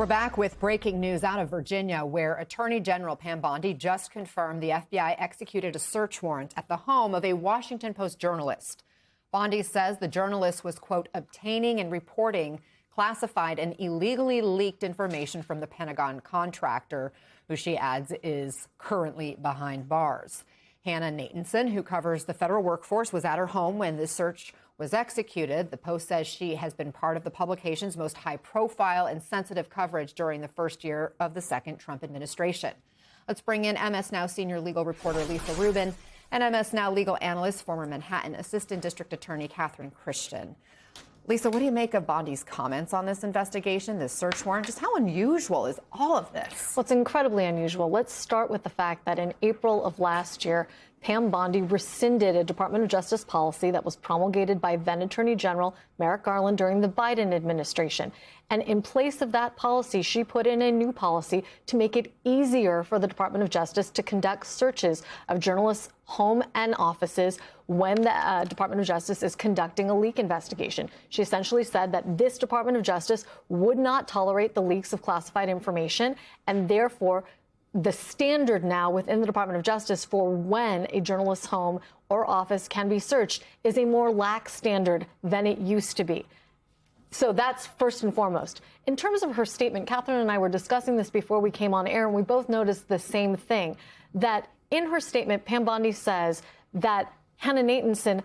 We're back with breaking news out of Virginia, where Attorney General Pam Bondi just confirmed the FBI executed a search warrant at the home of a Washington Post journalist. Bondi says the journalist was, quote, obtaining and reporting classified and illegally leaked information from the Pentagon contractor, who she adds is currently behind bars. Hannah Natanson, who covers the federal workforce, was at her home when this search was executed. The Post says she has been part of the publication's most high-profile and sensitive coverage during the first year of the second Trump administration. Let's bring in MS Now senior legal reporter Lisa Rubin and MS Now legal analyst, former Manhattan Assistant District Attorney Catherine Christian. Lisa, what do you make of Bondi's comments on this investigation, this search warrant? Just how unusual is all of this? Well, it's incredibly unusual. Let's start with the fact that in April of last year, Pam Bondi rescinded a Department of Justice policy that was promulgated by then Attorney General Merrick Garland during the Biden administration. And in place of that policy, she put in a new policy to make it easier for the Department of Justice to conduct searches of journalists' home and offices when the Department of Justice is conducting a leak investigation. She essentially said that this Department of Justice would not tolerate the leaks of classified information, and therefore the standard now within the Department of Justice for when a journalist's home or office can be searched is a more lax standard than it used to be. So that's first and foremost. In terms of her statement, Catherine and I were discussing this before we came on air, and we both noticed the same thing, that in her statement, Pam Bondi says that Hannah Natanson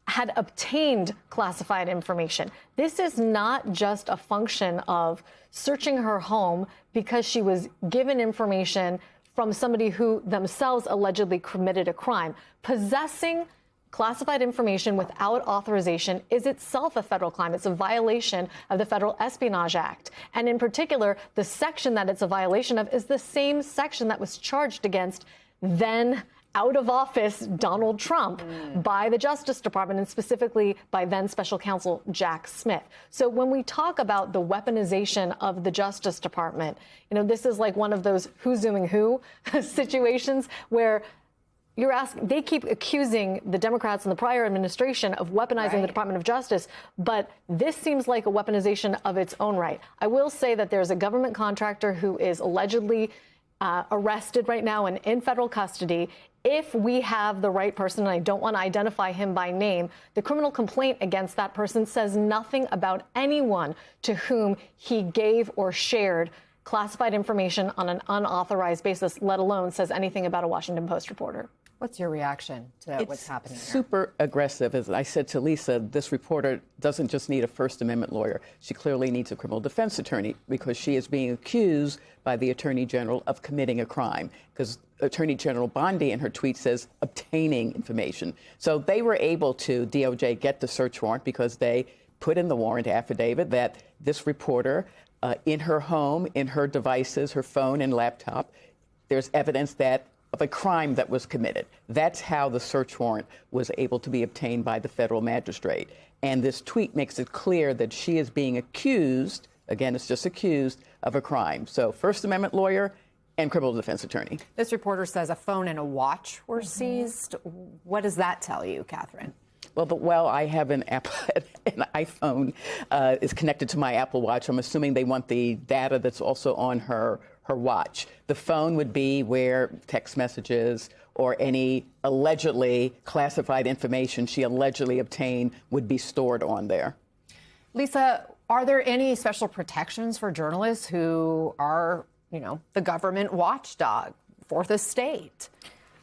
had obtained classified information. This is not just a function of searching her home because she was given information from somebody who themselves allegedly committed a crime. Possessing classified information without authorization is itself a federal crime. It's a violation of the Federal Espionage Act. And in particular, the section that it's a violation of is the same section that was charged against then out of office Donald Trump by the Justice Department, and specifically by then Special Counsel Jack Smith. So when we talk about the weaponization of the Justice Department, you know, this is like one of those who's doing who situations where you're asking, they keep accusing the Democrats in the prior administration of weaponizing the Department of Justice, but this seems like a weaponization of its own right. I will say that there's a government contractor who is allegedly arrested right now and in federal custody. If we have the right person, and I don't want to identify him by name, the criminal complaint against that person says nothing about anyone to whom he gave or shared classified information on an unauthorized basis, let alone says anything about a Washington Post reporter. What's your reaction to what's happening here? Super aggressive. As I said to Lisa, this reporter doesn't just need a First Amendment lawyer. She clearly needs a criminal defense attorney because she is being accused by the Attorney General of committing a crime. Because Attorney General Bondi in her tweet says obtaining information. So they were able to, DOJ, get the search warrant because they put in the warrant affidavit that this reporter in her home, in her devices, her phone and laptop, there's evidence that of a crime that was committed. That's how the search warrant was able to be obtained by the federal magistrate. And this tweet makes it clear that she is being accused, again, it's just accused, of a crime. So First Amendment lawyer and criminal defense attorney. This reporter says a phone and a watch were seized. What does that tell you, Catherine? Well, I have an iPhone is connected to my Apple Watch. I'm assuming they want the data that's also on her watch. The phone would be where text messages or any allegedly classified information she allegedly obtained would be stored on there. Lisa, are there any special protections for journalists who are, you know, the government watchdog, fourth estate?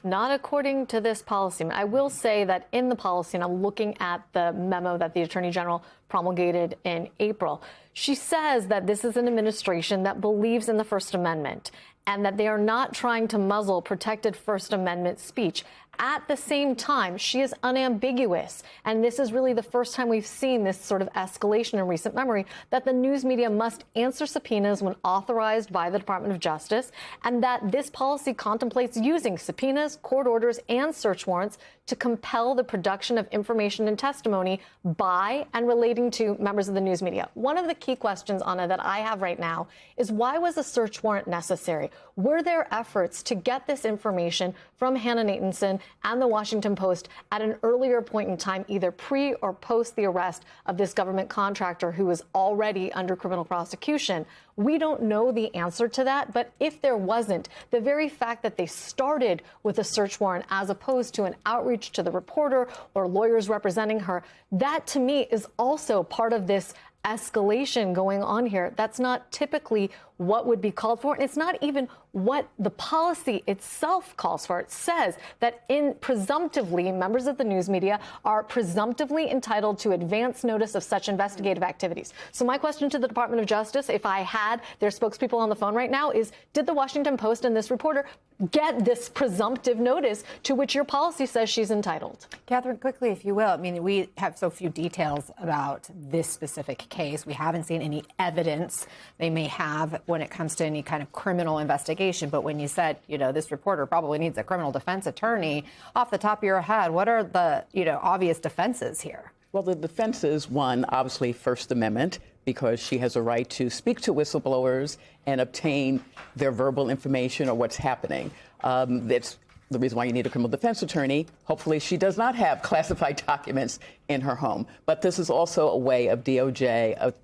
Not according to this policy. I will say that in the policy, and I'm looking at the memo that the Attorney General promulgated in April, she says that this is an administration that believes in the First Amendment and that they are not trying to muzzle protected First Amendment speech. At the same time, she is unambiguous, and this is really the first time we've seen this sort of escalation in recent memory, that the news media must answer subpoenas when authorized by the Department of Justice, and that this policy contemplates using subpoenas, court orders, and search warrants to compel the production of information and testimony by and relating speaking to members of the news media. One of the key questions, Anna, that I have right now is why was a search warrant necessary? Were there efforts to get this information from Hannah Nathanson and the Washington Post at an earlier point in time, either pre or post the arrest of this government contractor who is already under criminal prosecution? We don't know the answer to that, but if there wasn't, the very fact that they started with a search warrant as opposed to an outreach to the reporter or lawyers representing her, that to me is also part of this escalation going on here. That's not typically what would be called for. And it's not even what the policy itself calls for. It says that presumptively, members of the news media are presumptively entitled to advance notice of such investigative activities. So my question to the Department of Justice, if I had their spokespeople on the phone right now, is did the Washington Post and this reporter get this presumptive notice to which your policy says she's entitled? Catherine, quickly, if you will. I mean, we have so few details about this specific case. We haven't seen any evidence they may have when it comes to any kind of criminal investigation. But when you said, this reporter probably needs a criminal defense attorney, off the top of your head, what are the, obvious defenses here? Well, the defense is, one, obviously First Amendment, because she has a right to speak to whistleblowers and obtain their verbal information or what's happening. That's the reason why you need a criminal defense attorney. Hopefully she does not have classified documents in her home. But this is also a way of DOJ of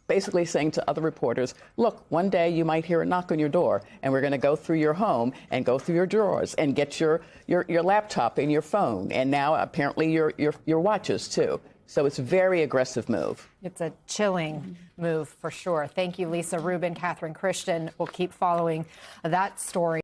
basically saying to other reporters, look, one day you might hear a knock on your door, and we're going to go through your home and go through your drawers and get your laptop and your phone, and now apparently your watches, too. So it's a very aggressive move. It's a chilling move for sure. Thank you, Lisa Rubin. Catherine Christian will keep following that story.